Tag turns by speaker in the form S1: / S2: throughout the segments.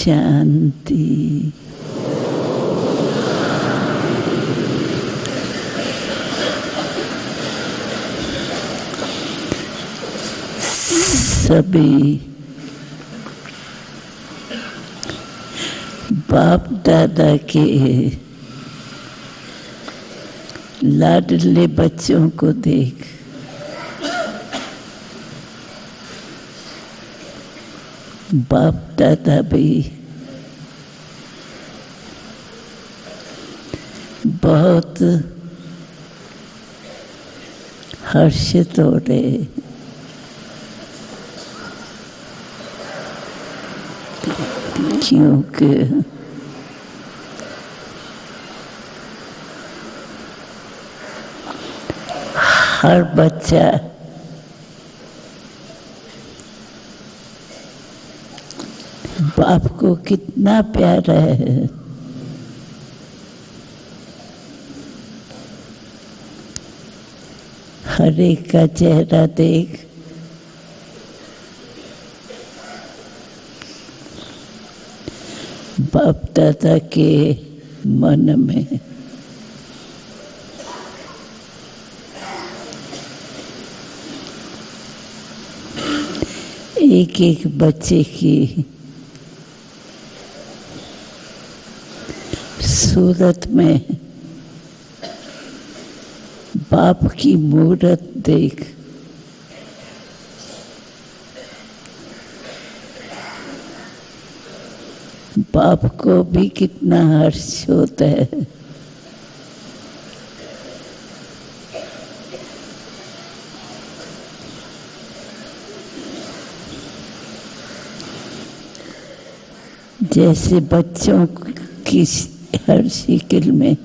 S1: शांति। सभी बाप दादा के लाडले बच्चों को देख बाप दादा भी बहुत हर्षित हो रहे, क्योंकि हर बच्चा बाप को कितना प्यारा है। हर एक का चेहरा देख बाप दादा के मन में एक एक बच्चे की सूरत में बाप की मूरत देख बाप को भी कितना हर्ष होता है। जैसे बच्चों की हर शिकिल में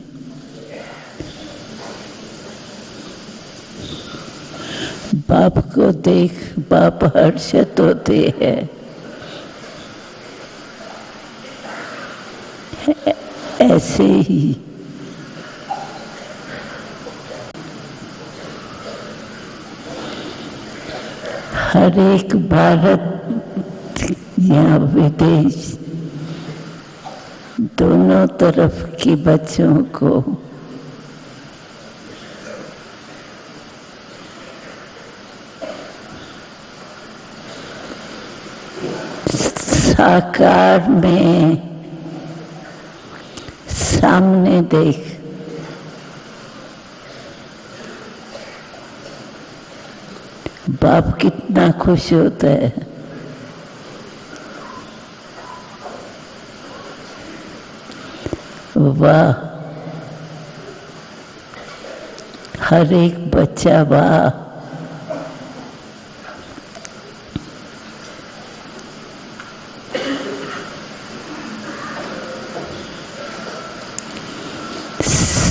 S1: बाप को देख बाप हर्षित होते हैं, ऐसे ही हर एक भारत या विदेश दोनों तरफ के बच्चों को साकार में सामने देख बाप कितना खुश होता है। वाह, हर एक बच्चा वाह।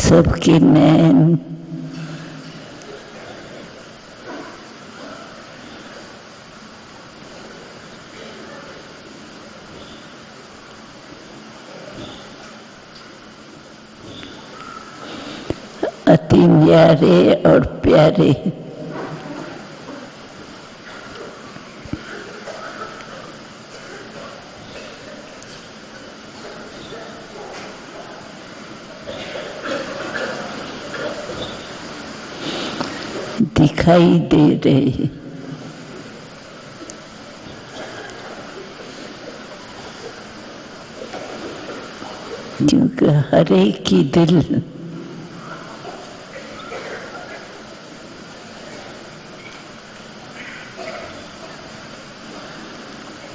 S1: सबके नैन अति न्यारे और प्यारे। दिखाई दे रहे, क्योंकि हर एक की दिल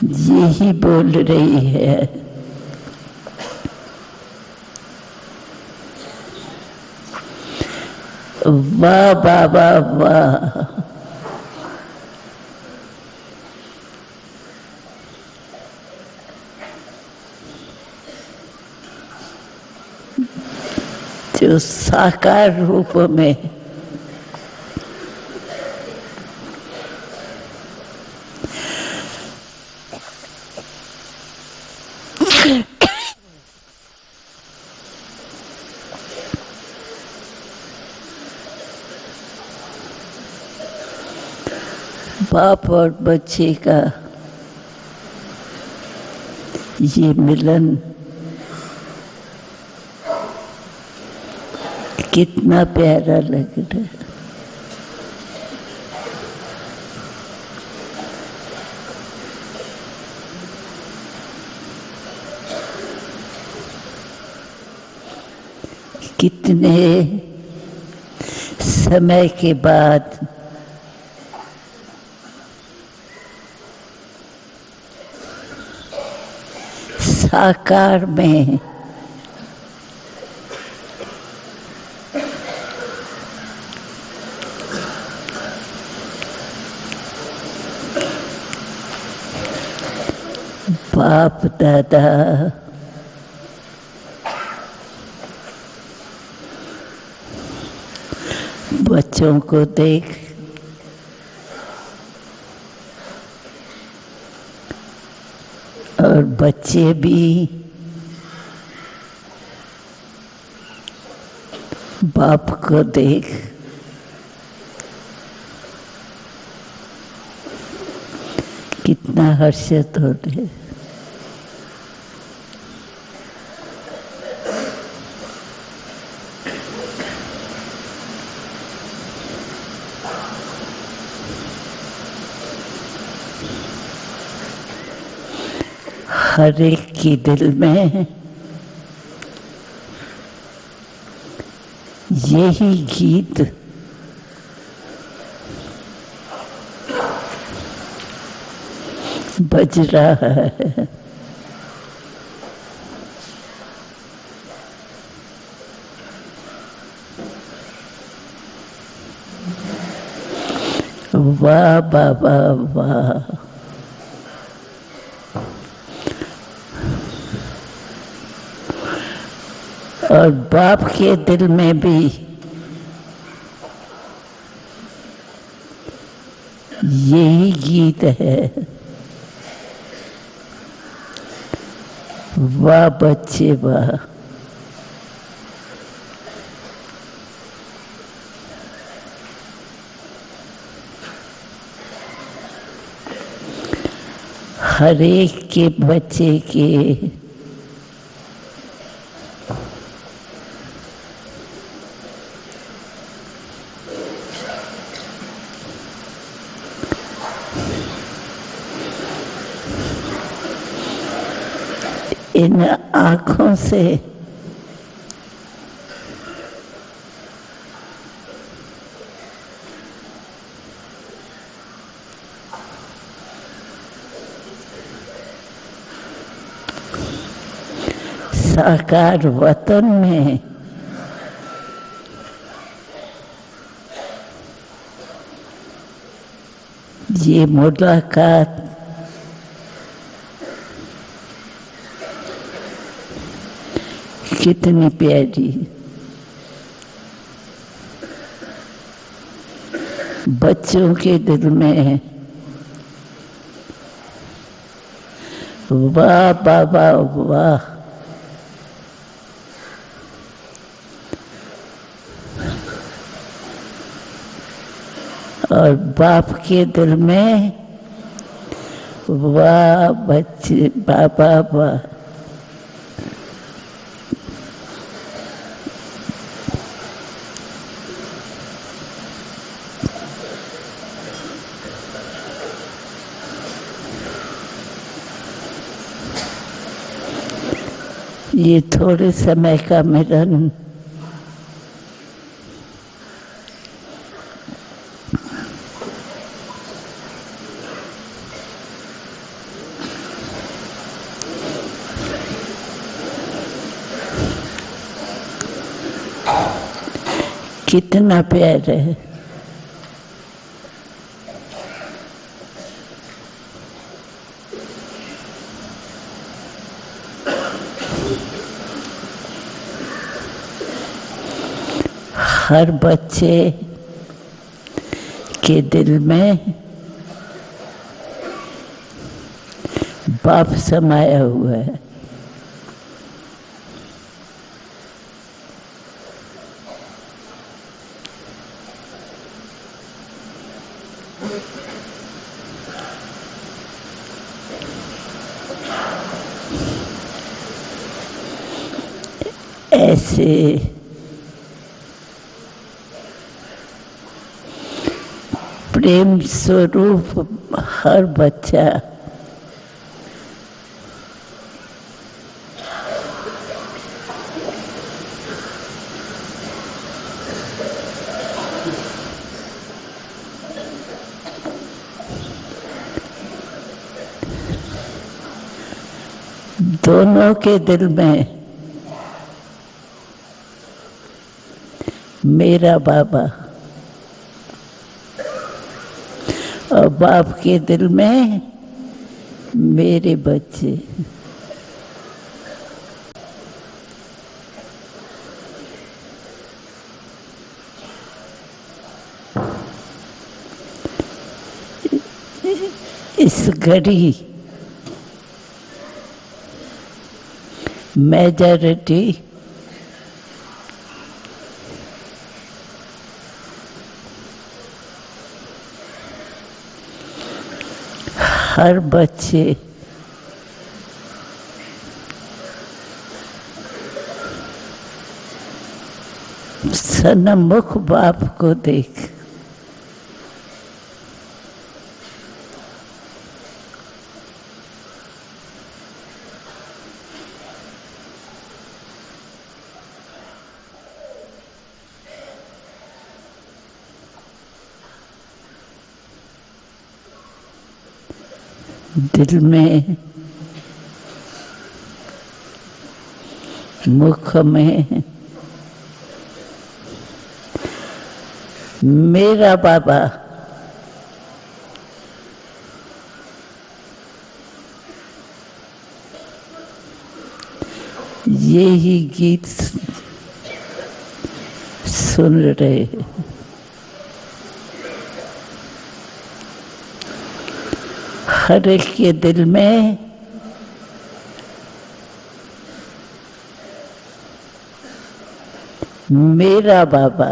S1: यही बोल रही है, वाह बाबा वाह। जो साकार रूप में बाप और बच्चे का ये मिलन कितना प्यारा लग रहा है। कितने समय के बाद साकार में बाप दादा बच्चों को देख और बच्चे भी बाप को देख कितना हर्षित होते हैं। हर एक के दिल में यही गीत बज रहा है। वाह बाबा वाह। और बाप के दिल में भी यही गीत है। वाह बच्चे वाह। हर एक के बच्चे के इन आँखों से साकार वतन में ये मुलाकात कितनी प्यारी। बच्चों के दिल में वाह बाबा वाह। और बाप के दिल में वाह बच्चे बाबा वाह। ये थोड़े समय का मिलन कितना प्यारा है। हर बच्चे के दिल में बाप समाया हुआ है। ऐसे प्रेम स्वरूप हर बच्चा दोनों के दिल में मेरा बाबा और बाप के दिल में मेरे बच्चे। इस घड़ी मेजॉरिटी हर बच्चे सन्मुख बाप को देख दिल में, मुख में मेरा बाबा ये ही गीत सुन रहे हैं। हर एक के दिल में मेरा बाबा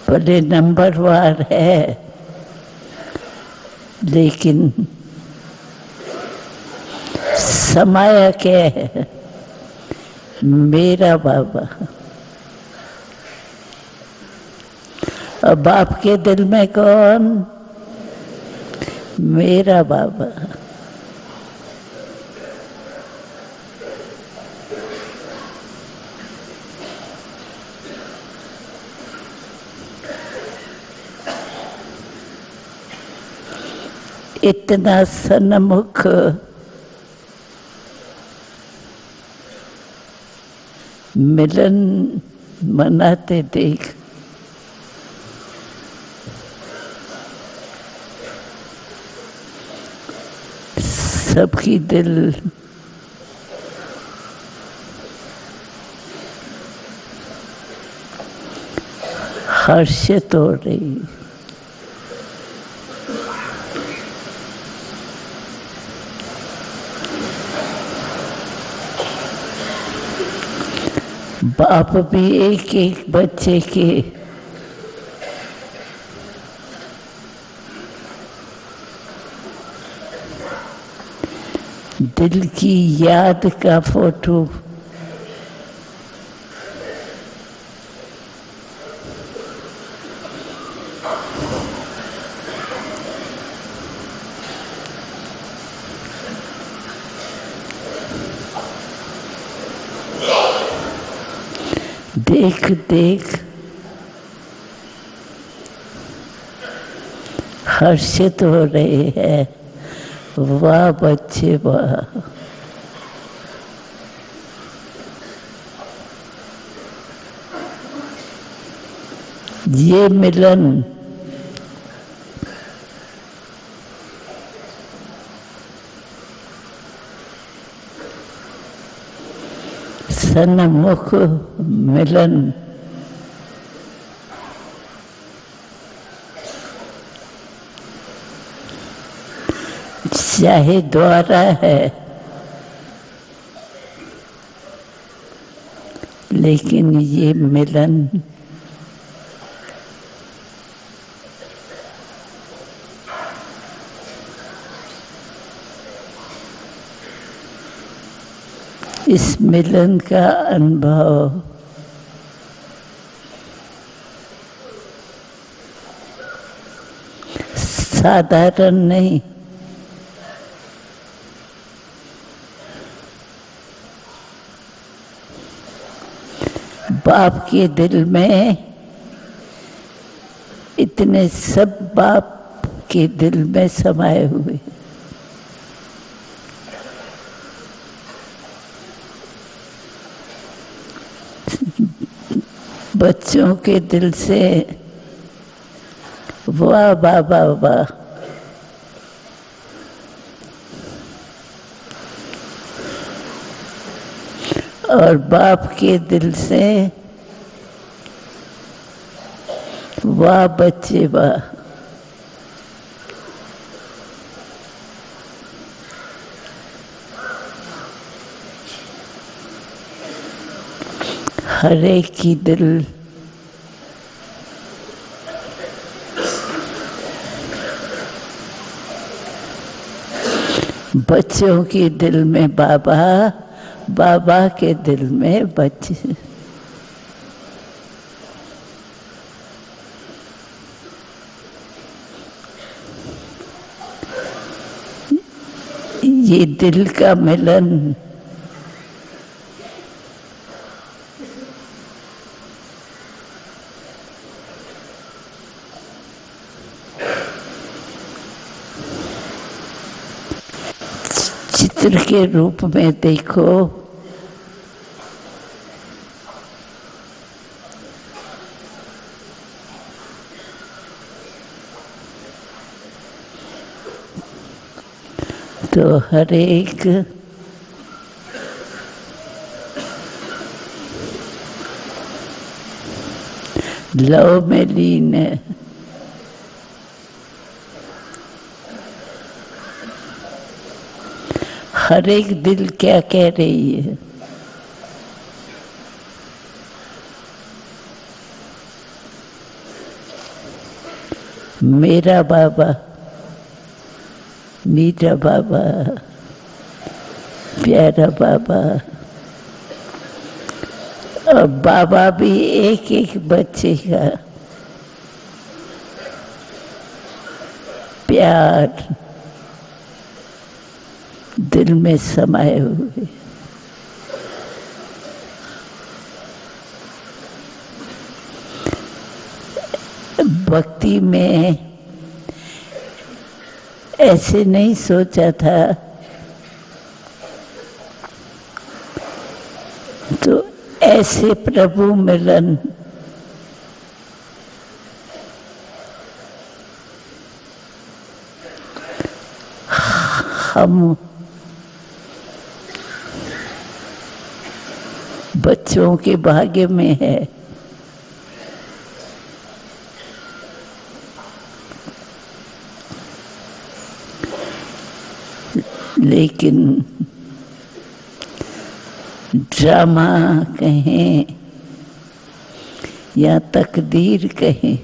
S1: बड़े नंबरवार है, लेकिन समाया क्या है? मेरा बाबा। और बाप के दिल में कौन? मेरा बाबा। इतना सन्मुख मिलन मनाते देख सबकी दिल हर्षित हो रही। बाप भी एक एक बच्चे के दिल की याद का फोटो देख देख हर्षित हो रहे हैं। वाह बच्चे वाह। ये मिलन सन्मुख मिलन चाहे द्वारा है, लेकिन ये मिलन इस मिलन का अनुभव साधारण नहीं, बाप के दिल में इतने सब बाप के दिल में समाये हुए, बच्चों के दिल से वाह बाबा वाह, और बाप के दिल से वाह बच्चे वाह। हर एक की दिल बच्चों के दिल में बाबा, बाबा के दिल में बच्चे। ये दिल का मिलन चित्र के रूप में देखो तो हर एक लव में लीन है। हर एक दिल क्या कह रही है? मेरा बाबा, मीरा बाबा, प्यारा बाबा। और बाबा भी एक एक बच्चे का प्यार दिल में समाये हुए। भक्ति में ऐसे नहीं सोचा था, तो ऐसे प्रभु मिलन हम बच्चों के भाग्य में है। लेकिन ड्रामा कहें या तकदीर कहें,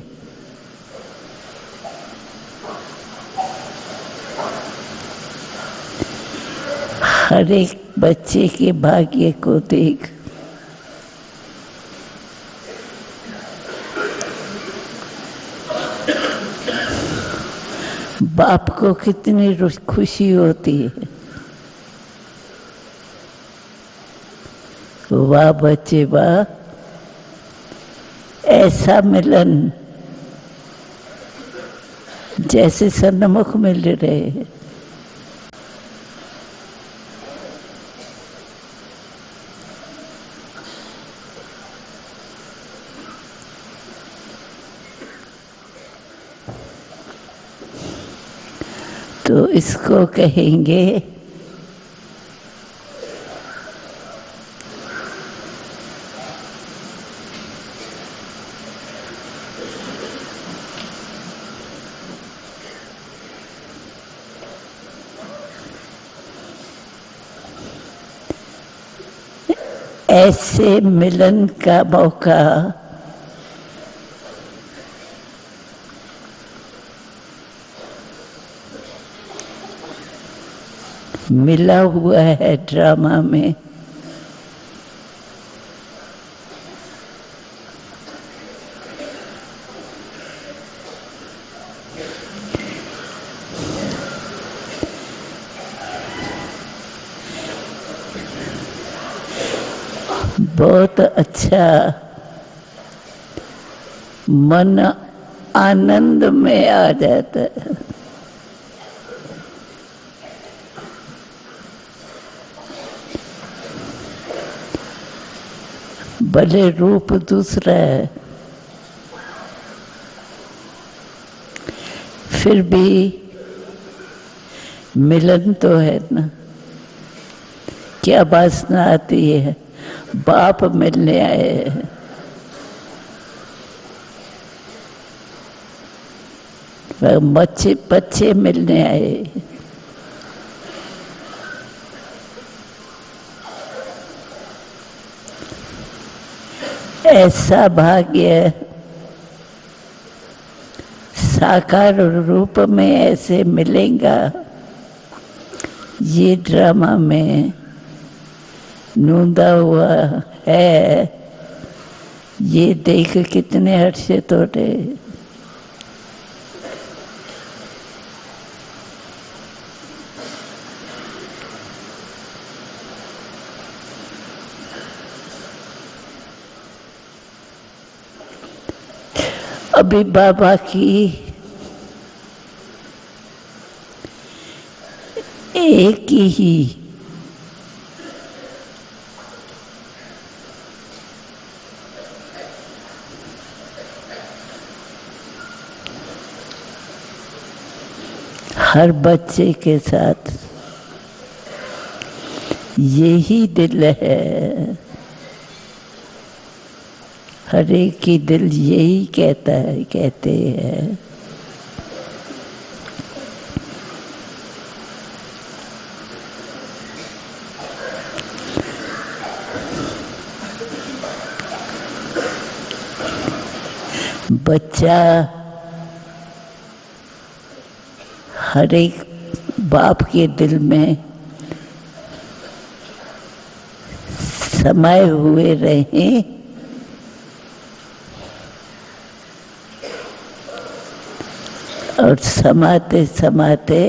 S1: हर एक बच्चे के भाग्य को देख बाप को कितनी खुशी होती है। वाह बच्चे वाह, ऐसा मिलन जैसे सन्मुख मिल रहे हैं। तो इसको कहेंगे ऐसे मिलन का मौका मिला हुआ है ड्रामा में। बहुत अच्छा, मन आनंद में आ जाता है। भले रूप दूसरा है, फिर भी मिलन तो है ना। क्या वासना आती है, बाप मिलने आए हैं, बच्चे मिलने आए। ऐसा भाग्य साकार रूप में ऐसे मिलेगा, ये ड्रामा में नूंदा हुआ है। ये देख कितने हर्षित होते। अभी बाबा की एक ही हर बच्चे के साथ यही दिल है। हर एक की दिल यही कहते हैं। बच्चा हर एक बाप के दिल में समाये हुए रहे, और समाते समाते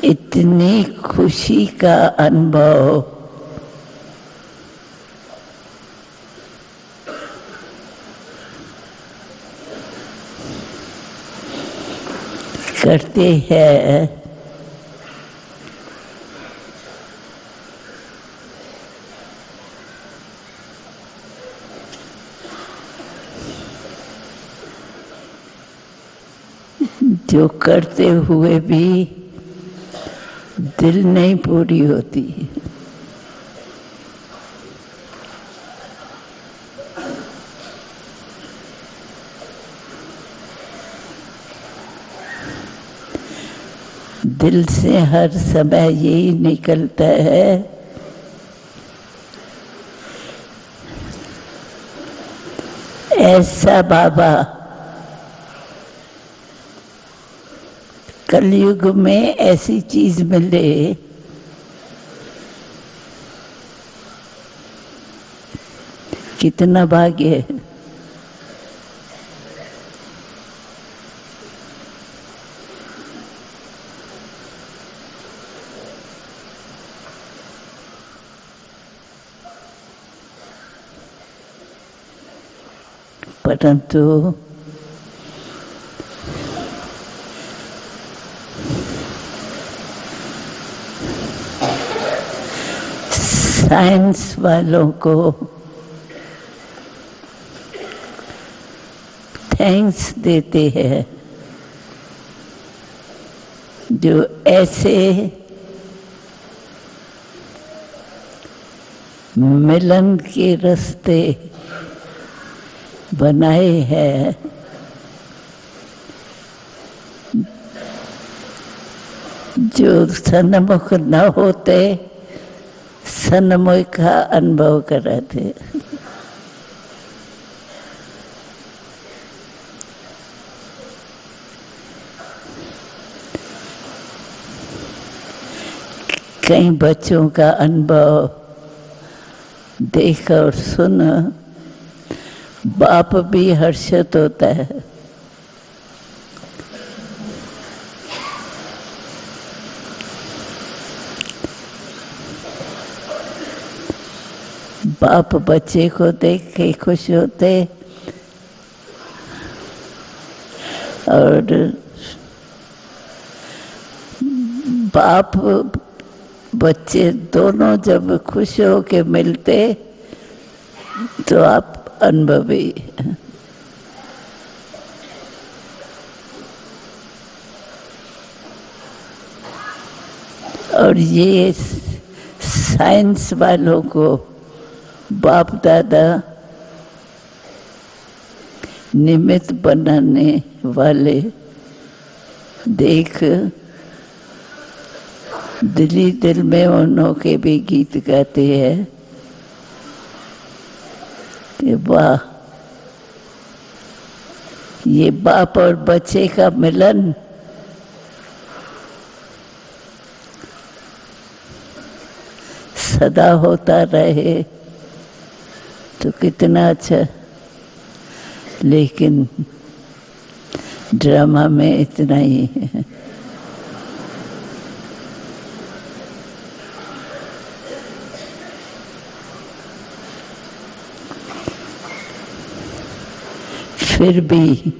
S1: इतनी खुशी का अनुभव करते हैं। जो करते हुए भी दिल नहीं पूरी होती। दिल से हर समय यही निकलता है, ऐसा बाबा कलयुग में ऐसी चीज मिले, कितना भाग्य है। परंतु साइंस वालों को थैंक्स देते हैं, जो ऐसे मिलन के रास्ते बनाए हैं, जो सन्मुख न होते सन्मुख का अनुभव कराते। कई बच्चों का अनुभव देख और सुन बाप भी हर्षित होता है। बाप बच्चे को देख के खुश होते और बाप बच्चे दोनों जब खुश हो के मिलते तो आप अनुभवी। और ये साइंस वालों को बाप दादा निमित्त बनाने वाले देख दिली दिल में उन्हों के भी गीत गाते हैं कि वाह, ये बाप और बच्चे का मिलन सदा होता रहे तो कितना अच्छा। लेकिन ड्रामा में इतना ही है। फिर भी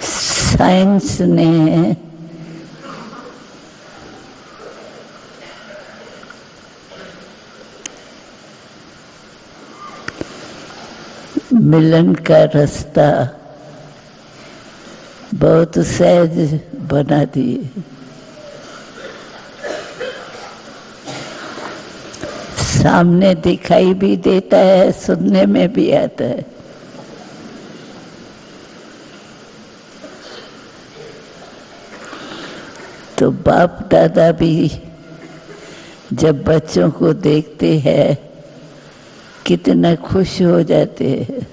S1: साइंस ने मिलन का रास्ता बहुत सहज बना दिए। सामने दिखाई भी देता है, सुनने में भी आता है। तो बाप दादा भी जब बच्चों को देखते हैं कितना खुश हो जाते हैं।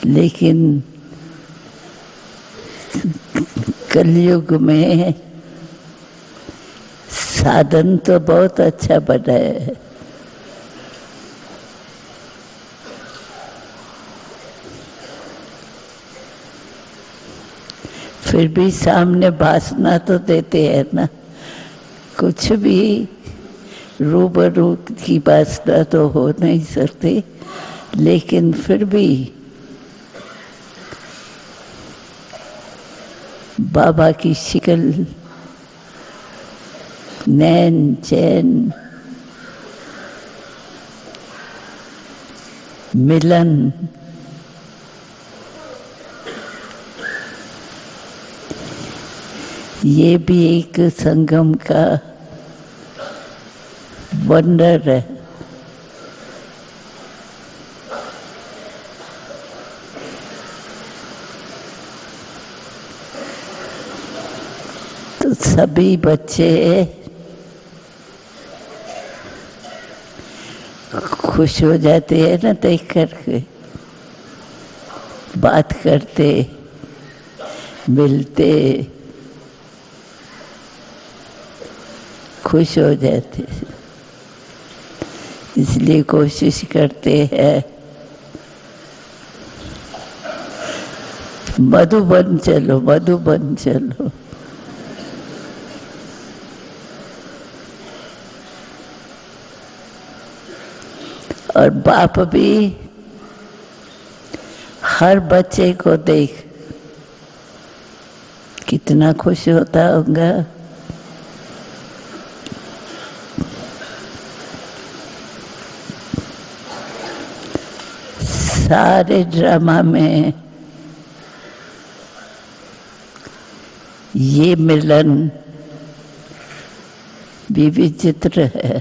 S1: लेकिन कलयुग में साधन तो बहुत अच्छा बना है। फिर भी सामने वासना तो देते हैं ना, कुछ भी रूबरू की वासना तो हो नहीं सकती, लेकिन फिर भी बाबा की शिकल, नैन चैन, मिलन, ये भी एक संगम का वंडर है। तो सभी बच्चे खुश हो जाते हैं ना देख करके, बात करते, मिलते, खुश हो जाते। इसलिए कोशिश करते हैं मधुबन चलो, मधुबन चलो। और बाप भी हर बच्चे को देख कितना खुश होता होगा। सारे ड्रामा में ये मिलन भी विचित्र है।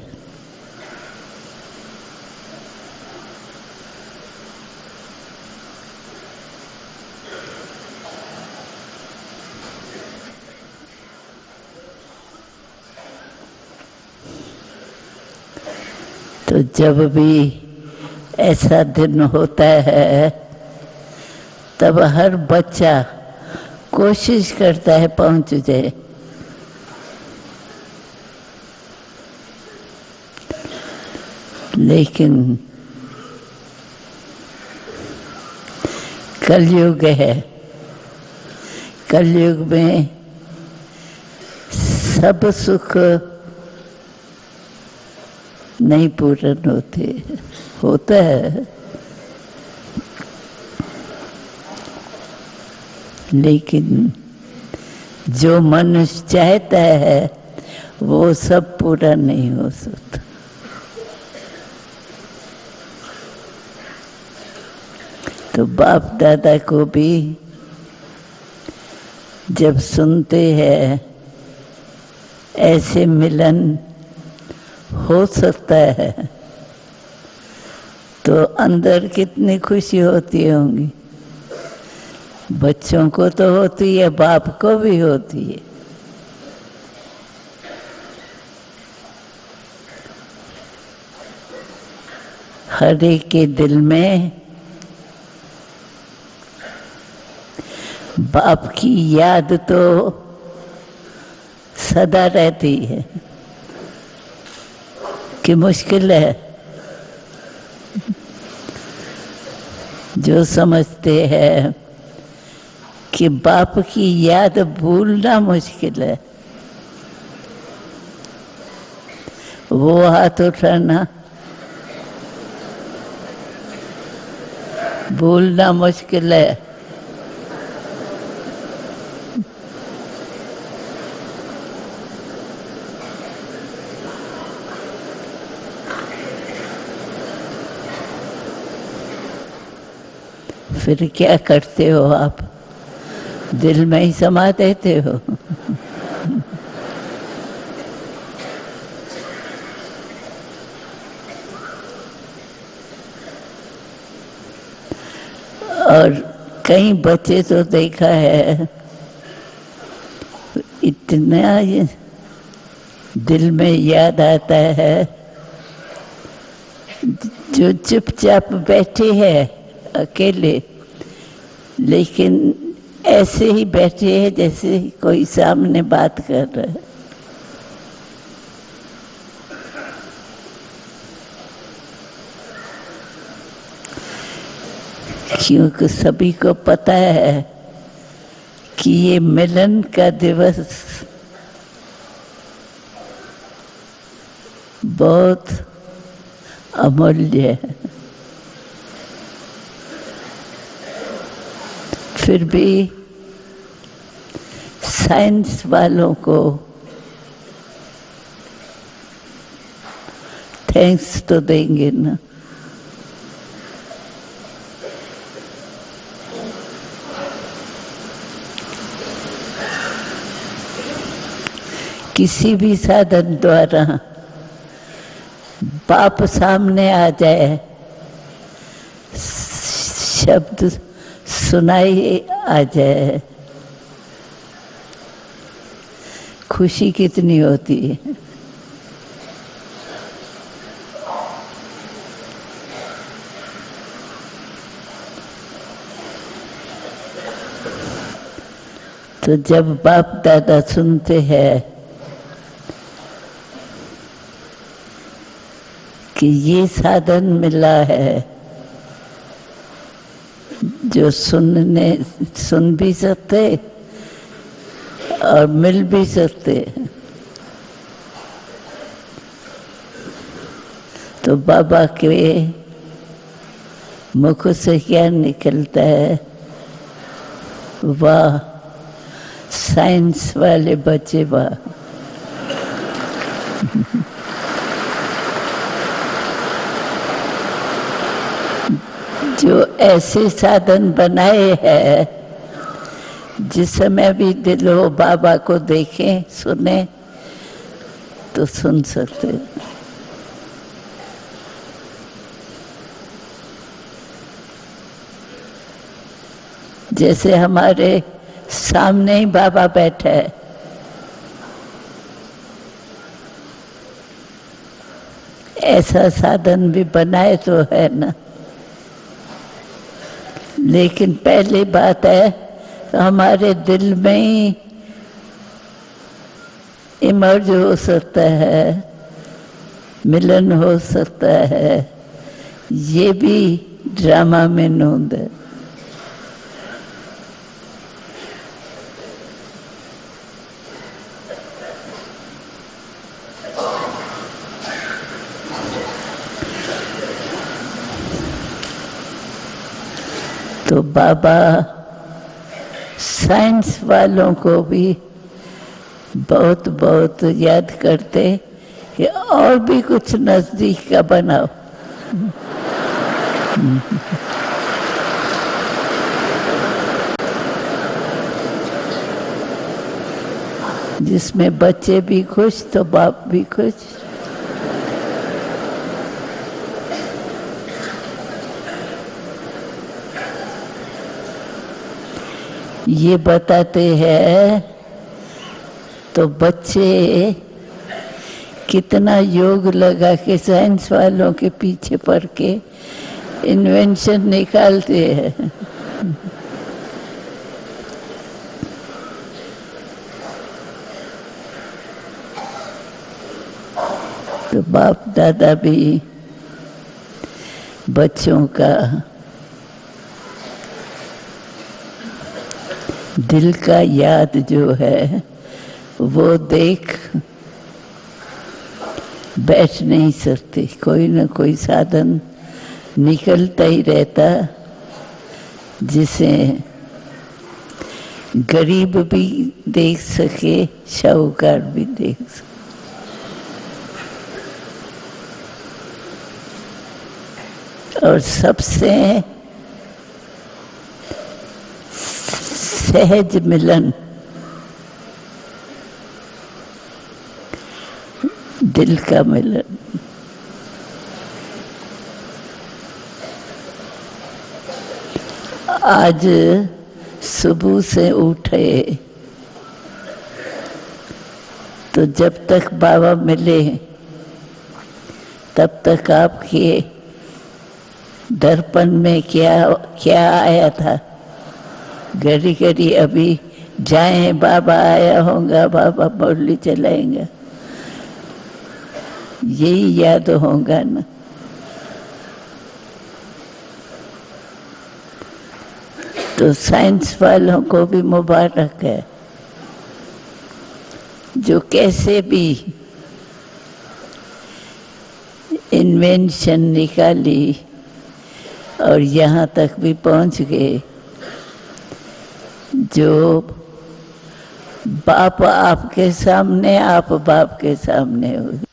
S1: तो जब भी ऐसा दिन होता है तब हर बच्चा कोशिश करता है पहुंच जाए। लेकिन कलयुग है, कलयुग में सब सुख नहीं पूर्ण होता है, लेकिन जो मनुष्य चाहता है वो सब पूरा नहीं हो सकता। तो बाप दादा को भी जब सुनते हैं ऐसे मिलन हो सकता है तो अंदर कितनी खुशी होती होंगी। बच्चों को तो होती है, बाप को भी होती है। हर एक के दिल में बाप की याद तो सदा रहती है कि मुश्किल है। जो समझते हैं कि बाप की याद भूलना मुश्किल है, वो हाथ उठाना। भूलना मुश्किल है। फिर क्या करते हो आप? दिल में ही समा देते हो। और कई बच्चे तो देखा है इतना दिल में याद आता है, जो चुपचाप बैठे हैं अकेले, लेकिन ऐसे ही बैठे हैं जैसे कोई सामने बात कर रहा है। क्योंकि सभी को पता है कि ये मिलन का दिवस बहुत अमूल्य है। फिर भी साइंस वालों को थैंक्स तो देंगे ना। किसी भी साधन द्वारा बाप सामने आ जाए, शब्द सुनाई आ जाए, खुशी कितनी होती है। तो जब बाप दादा सुनते हैं कि ये साधन मिला है जो सुन भी सकते और मिल भी सकते, तो बाबा के मुख से क्या निकलता है? वाह साइंस वाले बच्चे, वाह। जो ऐसे साधन बनाए हैं जिस समय भी दिल हो बाबा को देखें सुने तो सुन सकते। जैसे हमारे सामने ही बाबा बैठा है, ऐसा साधन भी बनाए तो है ना। लेकिन पहली बात है तो हमारे दिल में ही इमर्ज हो सकता है, मिलन हो सकता है, ये भी ड्रामा में नोंद है। तो बाबा साइंस वालों को भी बहुत बहुत याद करते कि और भी कुछ नजदीक का बनाओ। जिसमें बच्चे भी खुश तो बाप भी खुश। ये बताते हैं तो बच्चे कितना योग लगा के साइंस वालों के पीछे पड़ के इन्वेंशन निकालते हैं। तो बाप दादा भी बच्चों का दिल का याद जो है वो देख बैठ नहीं सकते, कोई ना कोई साधन निकलता ही रहता जिसे गरीब भी देख सके, शाहूकार भी देख सके। और सबसे सहज मिलन दिल का मिलन। आज सुबह से उठे तो जब तक बाबा मिले तब तक आपके दर्पण में क्या क्या आया था। घड़ी घड़ी अभी जाए बाबा आया होगा, बाबा मुरली चलाएंगे, यही याद होगा ना। तो साइंस वालों को भी मुबारक है जो कैसे भी इन्वेंशन निकाली और यहाँ तक भी पहुँच गए। जो बाप आपके सामने, आप बाप के सामने हो गए।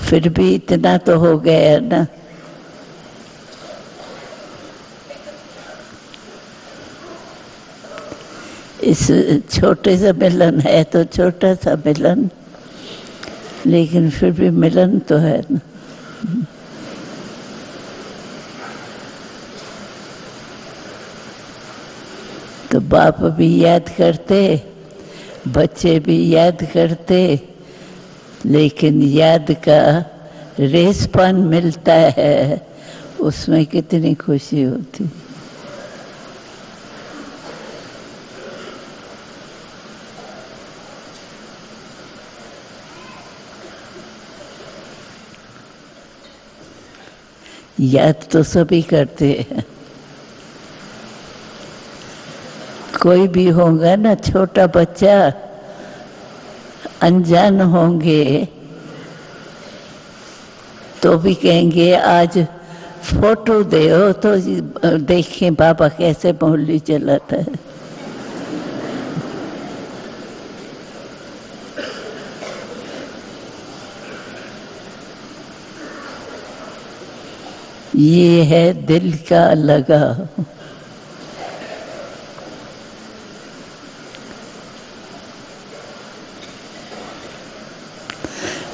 S1: फिर भी इतना तो हो गया ना। इस छोटे सा मिलन है तो छोटा सा मिलन, लेकिन फिर भी मिलन तो है ना। तो बाप भी याद करते, बच्चे भी याद करते, लेकिन याद का रेस्पॉन मिलता है, उसमें कितनी खुशी होती। याद तो सभी करते हैं, कोई भी होगा ना, छोटा बच्चा अनजान होंगे तो भी कहेंगे आज फोटो दो तो देखें बाबा कैसे मुरली चलाता है। ये है दिल का लगाव।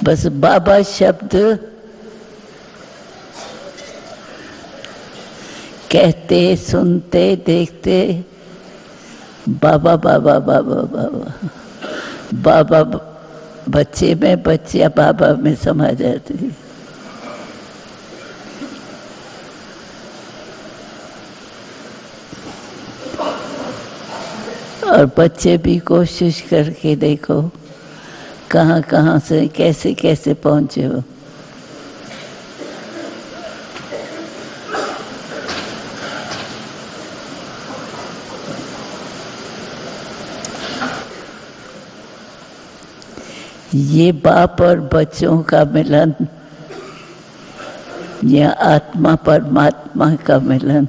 S1: बस बाबा शब्द कहते, सुनते, देखते, बाबा बाबा बाबा बाबा बाबा, बच्चे में बच्चियां बाबा में समा जाती। और बच्चे भी कोशिश करके देखो कहाँ कहाँ से कैसे कैसे पहुँचे हो। ये बाप और बच्चों का मिलन या आत्मा परमात्मा का मिलन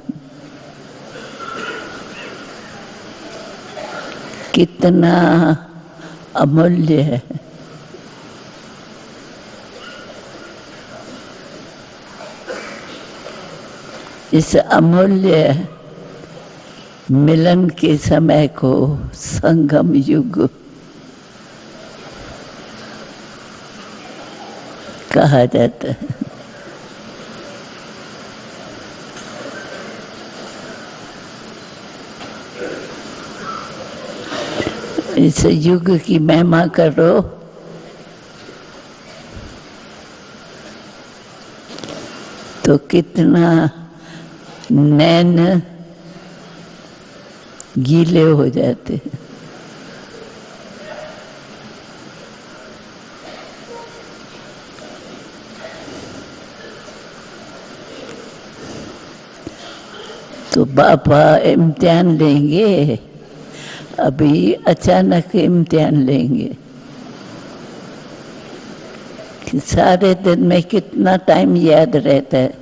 S1: कितना अमूल्य है। इस अमूल्य मिलन के समय को संगम युग कहा जाता है। इस युग की महिमा करो तो कितना नैन गीले हो जाते हैं। तो बाबा इम्तिहान लेंगे, अभी अचानक इम्तिहान लेंगे कि सारे दिन में कितना टाइम याद रहता है।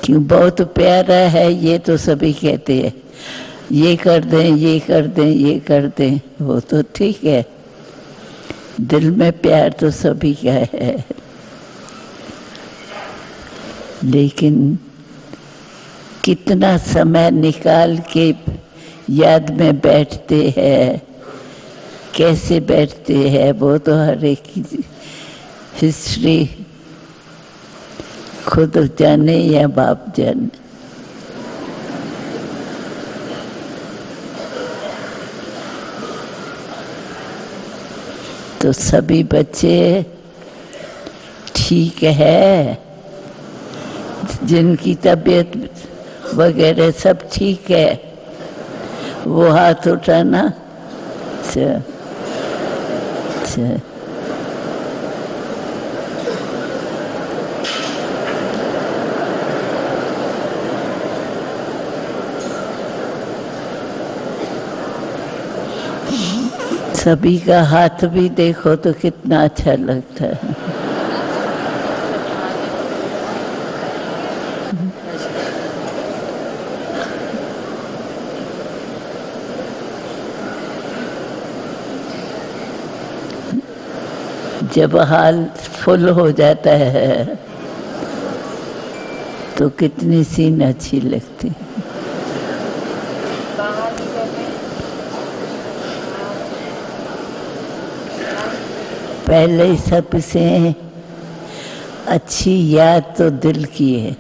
S1: क्यों बहुत प्यारा है ये तो सभी कहते हैं, ये कर दें, ये कर दें, ये कर दें, वो तो ठीक है, दिल में प्यार तो सभी का है, लेकिन कितना समय निकाल के याद में बैठते हैं, कैसे बैठते हैं, वो तो हर एक की हिस्ट्री खुद जाने या बाप जाने। तो सभी बच्चे ठीक है, जिनकी तबीयत वगैरह सब ठीक है वो हाथ उठाना। अच्छा अच्छा, सभी का हाथ भी देखो तो कितना अच्छा लगता है। जब हाल फुल हो जाता है तो कितनी सीन अच्छी लगती। पहले सबसे अच्छी याद तो दिल की है।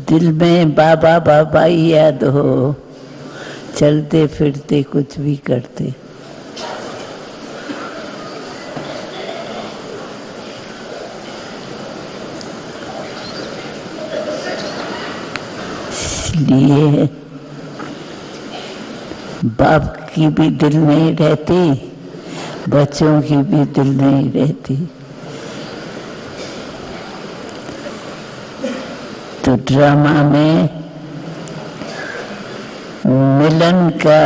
S1: दिल में बाबा बाबा ही याद हो, चलते फिरते कुछ भी करते। इसलिए बाप की भी दिल नहीं रहती, बच्चों की भी दिल नहीं रहती। तो ड्रामा में मिलन का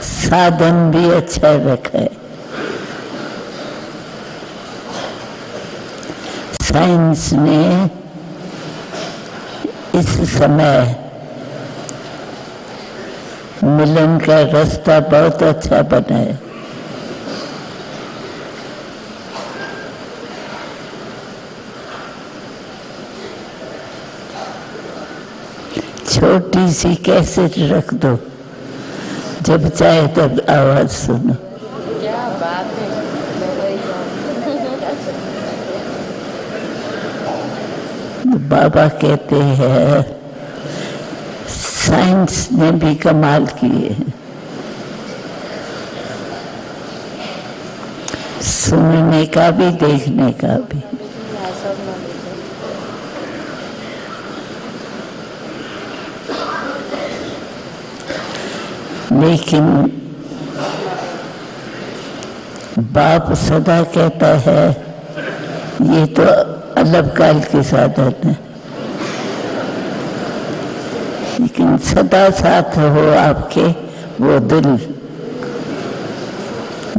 S1: साधन भी अच्छा रखा है। साइंस ने इस समय मिलन का रास्ता बहुत अच्छा बना है। छोटी सी कैसेट रख दो, जब चाहे तब आवाज सुनो।
S2: क्या बात है।
S1: बाबा कहते हैं साइंस ने भी कमाल किए हैं, सुनने का भी देखने का भी। लेकिन बाप सदा कहता है ये तो अलपकाल के साधन है, लेकिन सदा साथ हो आपके वो दिल।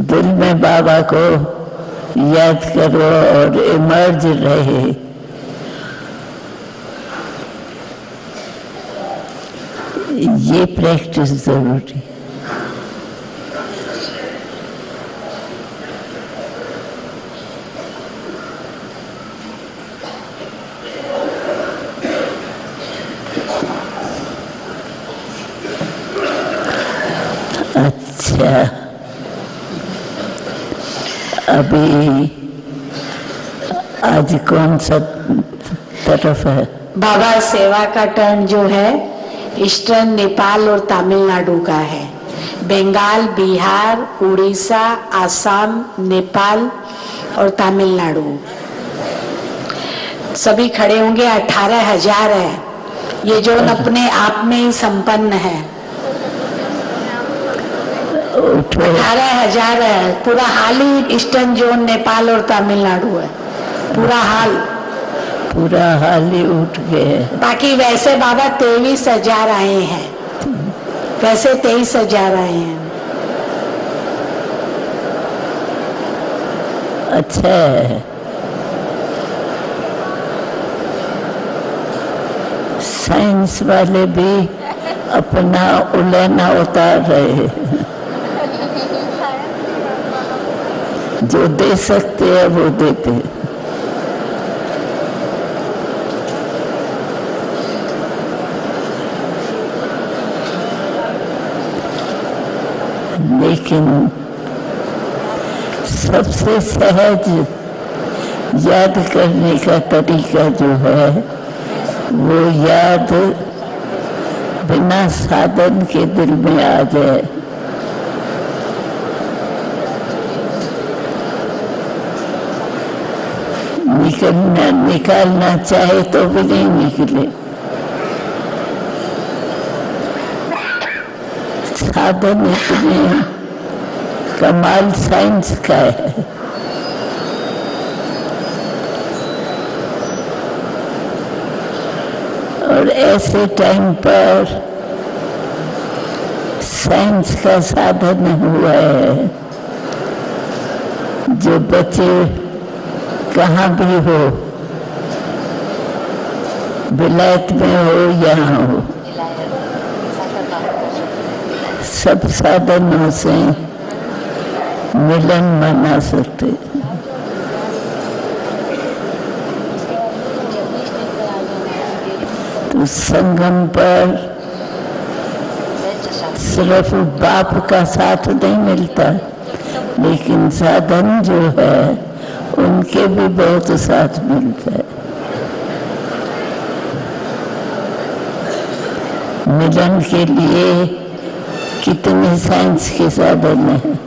S1: दिल में बाबा को याद करो और इमर्ज रहे। ये प्रैक्टिस जरूरी। अच्छा, अभी आज कौन सा तरफ है?
S3: बाबा सेवा का टर्न जो है ईस्टर्न नेपाल और तमिलनाडु का है। बंगाल, बिहार, उड़ीसा, आसाम, नेपाल और तमिलनाडु सभी खड़े होंगे। 18,000 है ये जोन, अपने आप में ही संपन्न है। 18,000 है। पूरा हाल ही ईस्टर्न जोन नेपाल और तमिलनाडु है। पूरा हाल
S1: ही उठ गए।
S3: बाकी वैसे बाबा 23,000 आए हैं, वैसे 23,000 आए हैं।
S1: अच्छा है। साइंस वाले भी अपना उलहना उतार रहे हैं। जो दे सकते हैं वो देते हैं। लेकिन सबसे सहज याद करने का तरीका जो है वो याद बिना साधन के दिल में आ जाए। निकालना चाहे तो भी नहीं निकले। साधन इतने कमाल साइंस का है। और ऐसे टाइम पर साइंस का साधन हुआ है। जो बच्चे कहाँ भी हो, विलायत में हो यहाँ हो, सब साधनों से मिलन मना सकते। तो संगम पर सिर्फ बाप का साथ नहीं मिलता, लेकिन साधन जो है उनके भी बहुत साथ मिलता है। मिलन के लिए कितने साइंस के साधन हैं।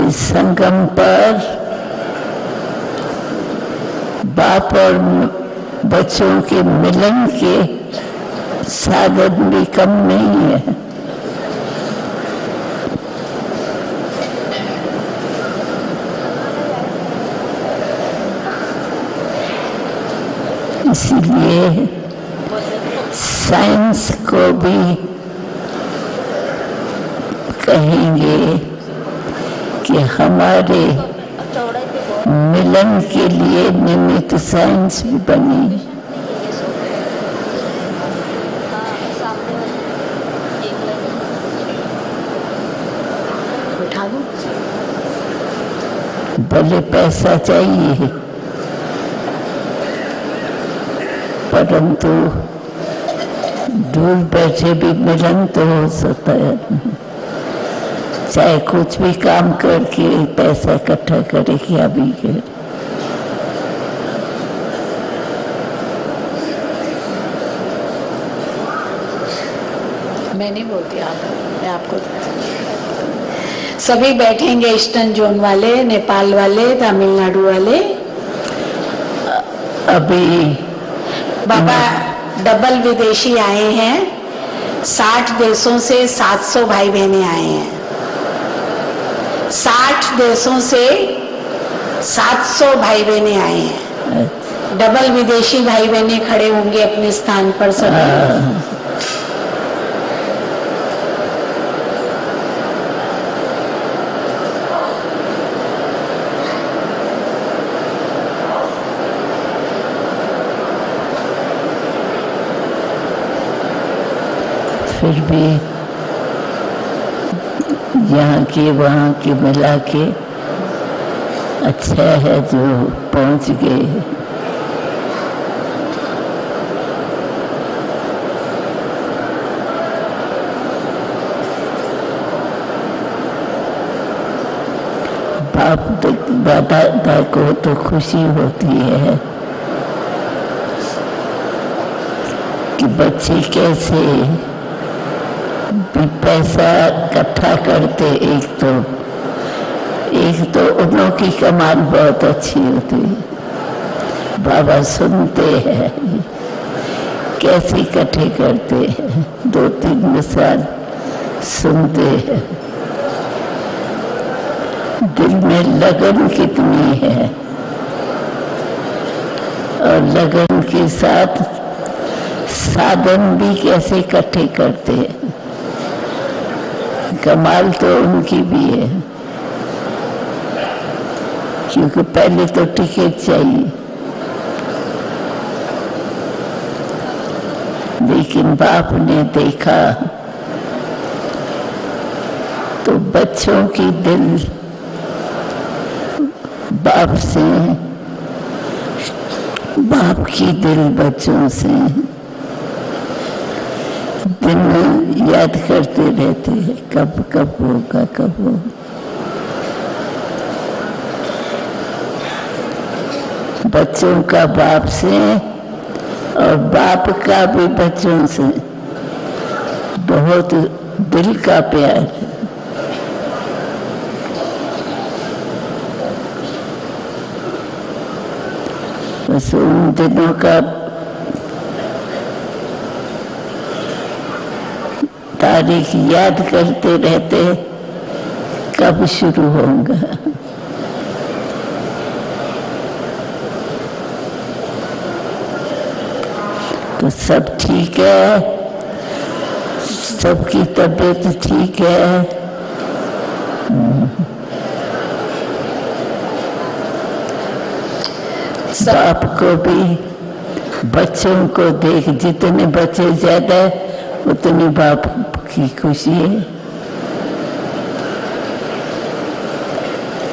S1: इस संगम पर बाप और बच्चों के मिलन के साधन भी कम नहीं है। इसलिए साइंस को भी कहेंगे कि हमारे मिलन के लिए निमित्त साइंस भी बनी।
S3: उठा दो।
S1: भले पैसा चाहिए, परंतु दूर बैठे भी मिलन तो हो सकता है। चाहे कुछ भी काम करके पैसा इकट्ठा करे, क्या भी करे।
S3: मैं नहीं बोलती, आप, मैं आपको। सभी बैठेंगे, ईस्टर्न जोन वाले, नेपाल वाले, तमिलनाडु वाले।
S1: अभी
S3: बाबा डबल विदेशी आए हैं, 60 देशों से 700 भाई बहनें आए हैं। 60 देशों से 700 भाई बहनें आए हैं। डबल विदेशी भाई बहनें खड़े होंगे अपने स्थान पर सभी।
S1: फिर भी यहाँ के वहाँ के मिला के अच्छा है जो पहुँच गए। बाप दादा को तो खुशी होती है कि बच्चे कैसे भी पैसा इकट्ठा करते। एक तो उन्हों की कमाल बहुत अच्छी होती है। बाबा सुनते हैं कैसे इकट्ठे करते हैं, 2-3 मिसाल सुनते हैं। दिल में लगन कितनी है और लगन के साथ साधन भी कैसे इकट्ठे करते हैं। कमाल तो उनकी भी है, क्योंकि पहले तो टिकट चाहिए। लेकिन बाप ने देखा तो बच्चों की दिल बाप से, बाप की दिल बच्चों से दिन में याद करते रहते हैं, कब कब होगा, कब होगा। बच्चों का बाप से और बाप का भी बच्चों से बहुत दिल का प्यार है। बस उन दिनों का तारीख याद करते रहते, कब शुरू होगा। तो सब ठीक है, सबकी तबीयत ठीक है। बाप को भी बच्चों को देख, जितने बच्चे ज्यादा उतनी बाप की खुशी है।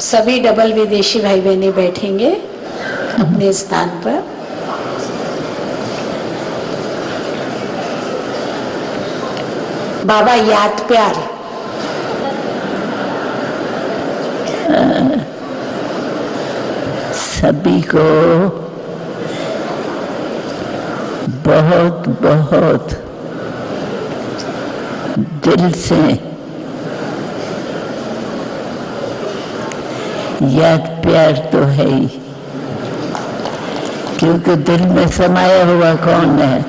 S3: सभी डबल विदेशी भाई बहनें बैठेंगे अपने स्थान पर। बाबा याद प्यार।
S1: सभी को बहुत बहुत दिल से याद प्यार तो है ही, क्योंकि दिल में समाया हुआ कौन है।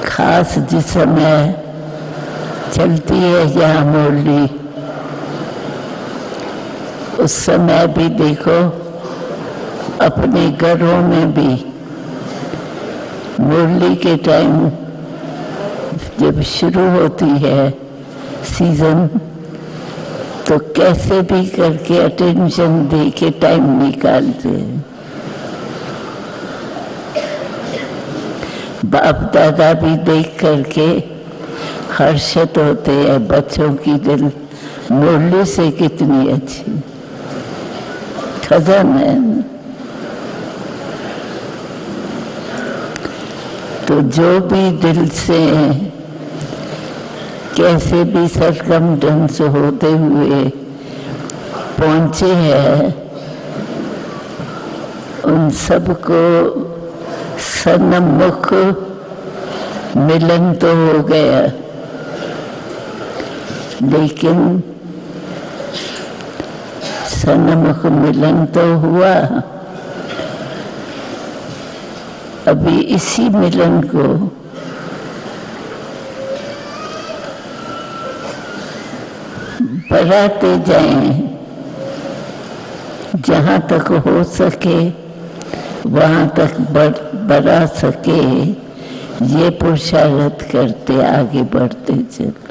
S1: खास जिस समय चलती है यहाँ मुरली, उस समय भी देखो अपने घरों में भी मुरली के टाइम जब शुरू होती है सीजन, तो कैसे भी करके अटेंशन दे के टाइम निकालते हैं। बाप दादा भी देख करके हर्षित होते हैं, बच्चों की दिल मुरली से कितनी अच्छी खजाना है। तो जो भी दिल से कैसे भी सरकमस्टेंस होते हुए पहुंचे हैं, उन सबको सन्मुख मिलन तो हो गया, लेकिन सन्मुख मिलन तो हुआ, अभी इसी मिलन को बढ़ाते जाएं, जहाँ तक हो सके वहाँ तक बढ़ा सके, ये पुरुषार्थ करते आगे बढ़ते चलो।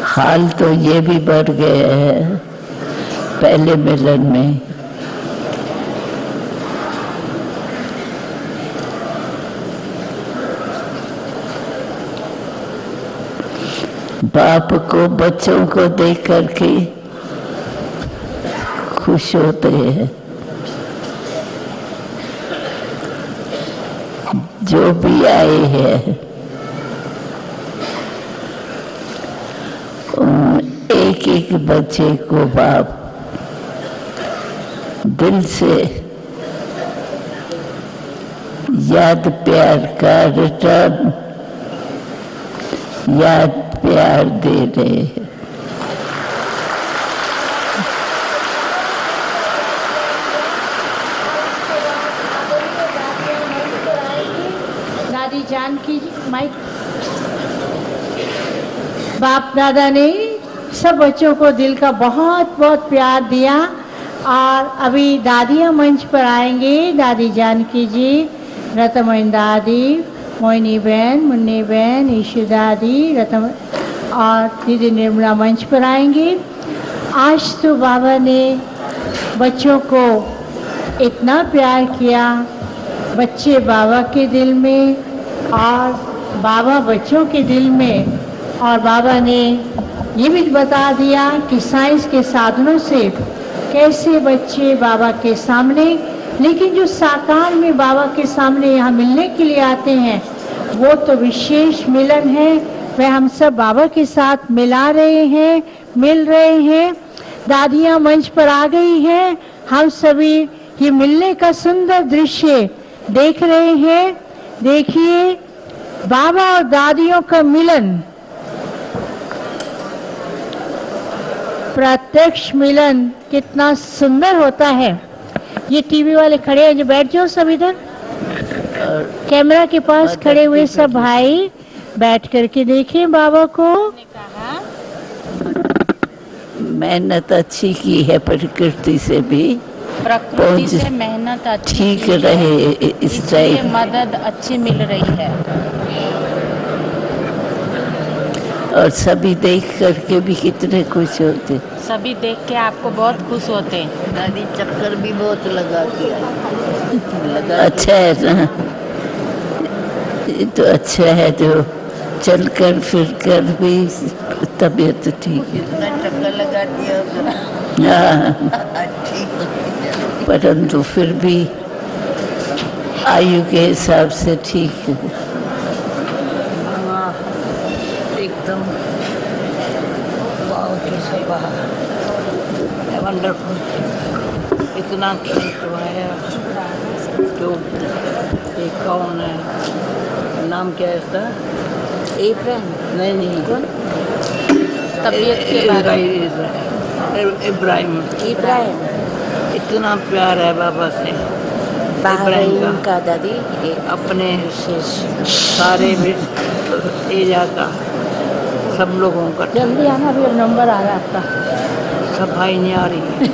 S1: हाल तो ये भी बढ़ गया है पहले मिलन में। बाप को बच्चों को देख करके खुश होते हैं, जो भी आए हैं उन एक एक बच्चे को बाप दिल से याद प्यार का रिटर्न याद प्यार दे रहे हैं।
S4: दादी जानकी जी माइक। बाप दादा ने सब बच्चों को दिल का बहुत बहुत प्यार दिया और अभी दादियाँ मंच पर आएंगे। दादी जानकी जी, रतमोइन दादी, मोइनी बहन, मुन्नी बहन, ईशु दादी, रतम और दीदी निर्मला मंच पर आएंगी। आज तो बाबा ने बच्चों को इतना प्यार किया, बच्चे बाबा के दिल में और बाबा बच्चों के दिल में, और बाबा ने ये भी बता दिया कि साइंस के साधनों से कैसे बच्चे बाबा के सामने, लेकिन जो साकार में बाबा के सामने यहाँ मिलने के लिए आते हैं, वो तो विशेष मिलन है। वह हम सब बाबा के साथ मिला रहे हैं, मिल रहे हैं। दादियाँ मंच पर आ गई हैं, हम सभी ये मिलने का सुंदर दृश्य देख रहे हैं। देखिए बाबा और दादियों का मिलन, प्रत्यक्ष मिलन कितना सुंदर होता है। ये टीवी वाले खड़े हैं, जो बैठ जाओ सब इधर, कैमरा के पास खड़े हुए सब भाई बैठ करके देखें बाबा को।
S1: मेहनत अच्छी की है, प्रकृति से भी,
S2: प्रकृति से मेहनत अच्छी
S1: ठीक
S2: की है,
S1: रहे इस
S2: इसलिए
S1: टाइम।
S2: मदद अच्छी मिल रही है।
S1: और सभी देख करके भी कितने खुश होते।
S2: सभी देख के आपको बहुत खुश होते हैं।
S5: दादी चक्कर भी बहुत लगाती है।
S1: अच्छा है ना, ये तो अच्छा है जो चलकर फिर कर भी तबीयत ठीक है।
S5: कितना चक्कर लगाती है उतना
S1: हाँ,
S5: ठीक।
S1: परंतु फिर भी आयु के हिसाब से ठीक है।
S5: हाँ, एकदम बहुत ही सभा वंडरफुल। इतना खेत है जो ये कौन है, नाम क्या है इसका? नहीं नहीं,
S2: कौन? तबीयत के बारे में।
S5: इब्राहिम। इतना प्यार है बाबा से, इब्राहिम का
S2: दादी
S5: अपने सारे एरिया का सब लोगों का।
S4: जल्दी आना, अभी अब नंबर आ रहा है आपका।
S6: सफाई नहीं आ रही है,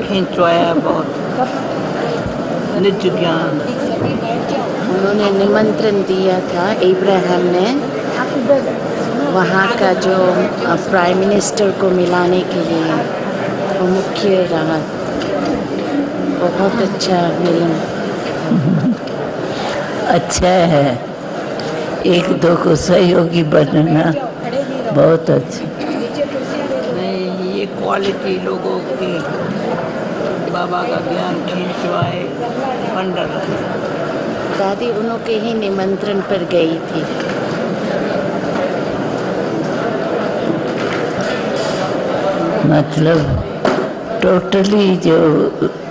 S6: खिंचवाया बहुत निज ज्ञान।
S3: उन्होंने निमंत्रण दिया था इब्राहिम ने वहाँ का जो प्राइम मिनिस्टर को मिलाने के लिए, वो मुख्य रहा। बहुत अच्छा मिलन।
S1: अच्छा है, एक दो को सहयोगी बनना बहुत अच्छा।
S6: नहीं, ये क्वालिटी लोगों की, बाबा का ज्ञान खिंचवाए पंडर।
S3: दादी उनके ही निमंत्रण पर गई थी।
S1: मतलब टोटली जो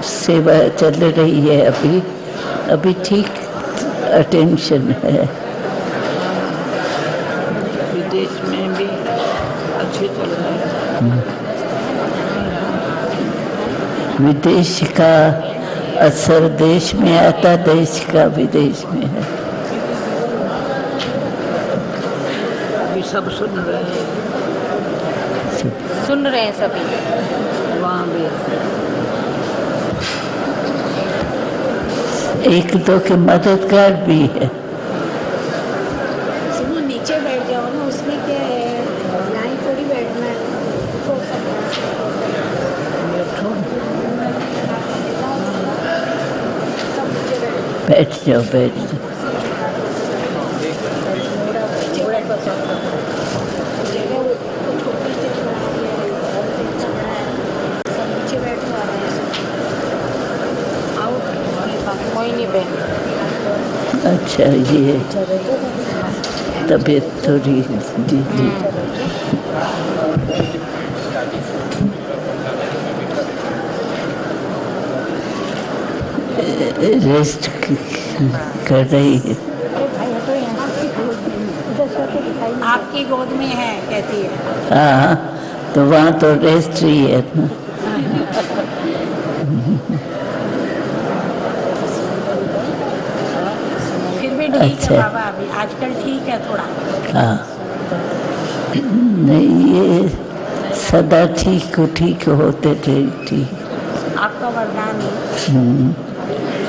S1: सेवा चल रही है अभी ठीक अटेंशन है।
S6: विदेश में भी अच्छे चल रहे हैं।
S1: विदेश का असर देश में आता, देश का विदेश में है।
S6: अभी सब सुन रहे हैं,
S2: सुन रहे हैं सभी।
S6: वहाँ भी
S1: एक दो के मददगार भी है।
S7: सुनो, नीचे बैठ जाओ ना, उसमें क्या है, यहाँ ही थोड़ी बैठना है।
S1: बैठ जाओ, बैठ जाओ।
S2: मोहिनी बहन।
S1: अच्छा, ये तबीयत थोड़ी जी। रेस्ट कर रही है।
S7: आपकी गोद में है, कहती है।
S1: हाँ, तो वहाँ तो रेस्ट ही है ना।
S7: फिर भी ठीक
S1: अच्छा।
S7: है बाबा, अभी आजकल ठीक है थोड़ा।
S1: हाँ, नहीं, ये सदा ठीक होते थे, ठीक।
S7: आपका वरदान है।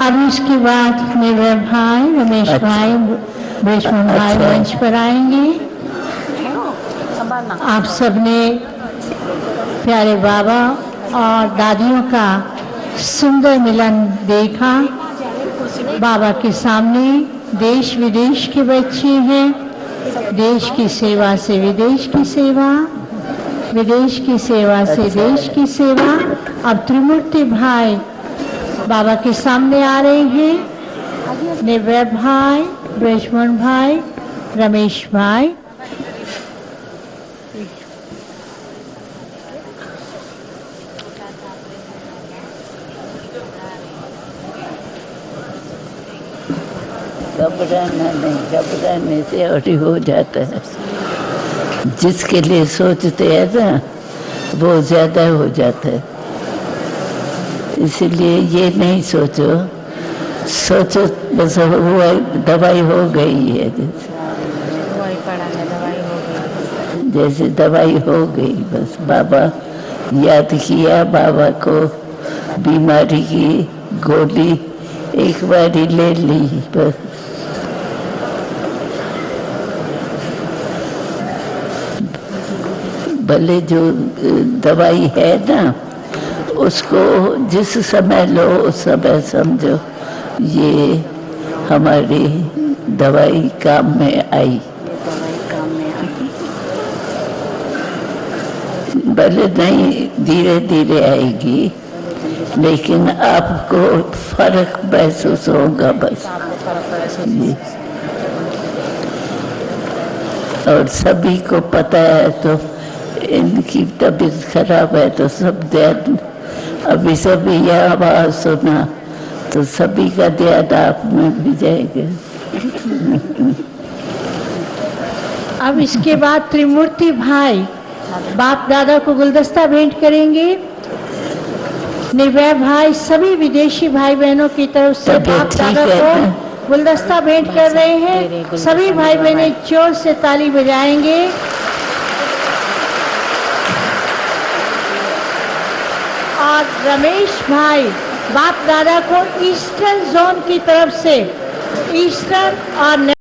S4: अब इसके बाद निर्भय भाई, रमेश
S1: अच्छा।
S4: भाई, भीष्म भाई
S1: अच्छा।
S4: मंच पर आएंगे।
S7: संभालना।
S4: आप सबने प्यारे बाबा और दादियों का सुंदर मिलन देखा। बाबा के सामने देश विदेश के बच्चे हैं। देश की सेवा से विदेश की सेवा, विदेश की सेवा से देश की सेवा। अब त्रिमूर्ति भाई बाबा के सामने आ रहे हैं। निर्भय भाई, ब्रजमोहन भाई, रमेश भाई।
S1: घबराना नहीं, घबराने से और ही हो जाता है। जिसके लिए सोचते हैं ना, वो ज्यादा हो जाता है। इसलिए ये नहीं सोचो बस हुआ, दवाई हो गई है।
S2: दवाई पड़ा है, दवाई हो गई।
S1: जैसे दवाई हो गई, बस बाबा याद किया, बाबा को बीमारी की गोली एक बार ही ले ली बस। भले जो दवाई है ना, उसको जिस समय लो उस समय समझो ये हमारी दवाई काम में आई। भले नहीं धीरे धीरे आएगी, लेकिन आपको फर्क महसूस होगा बस। जी। और सभी को पता है, तो इनकी तबीयत खराब है तो सब ध्यान, अभी सभी यह आवाज सुना तो सभी का ध्यान आप में भी जाएगा।
S4: अब इसके बाद त्रिमूर्ति भाई बाप दादा को गुलदस्ता भेंट करेंगे। निर्भय भाई सभी विदेशी भाई बहनों की तरफ से
S1: तबीयत
S4: बाप
S1: ठीक
S4: दादा
S1: है
S4: को
S1: ना?
S4: गुलदस्ता भेंट कर रहे हैं। सभी भाई बहनें जोर से ताली बजाएंगे। और रमेश भाई बाप दादा को ईस्टर्न जोन की तरफ से ईस्टर और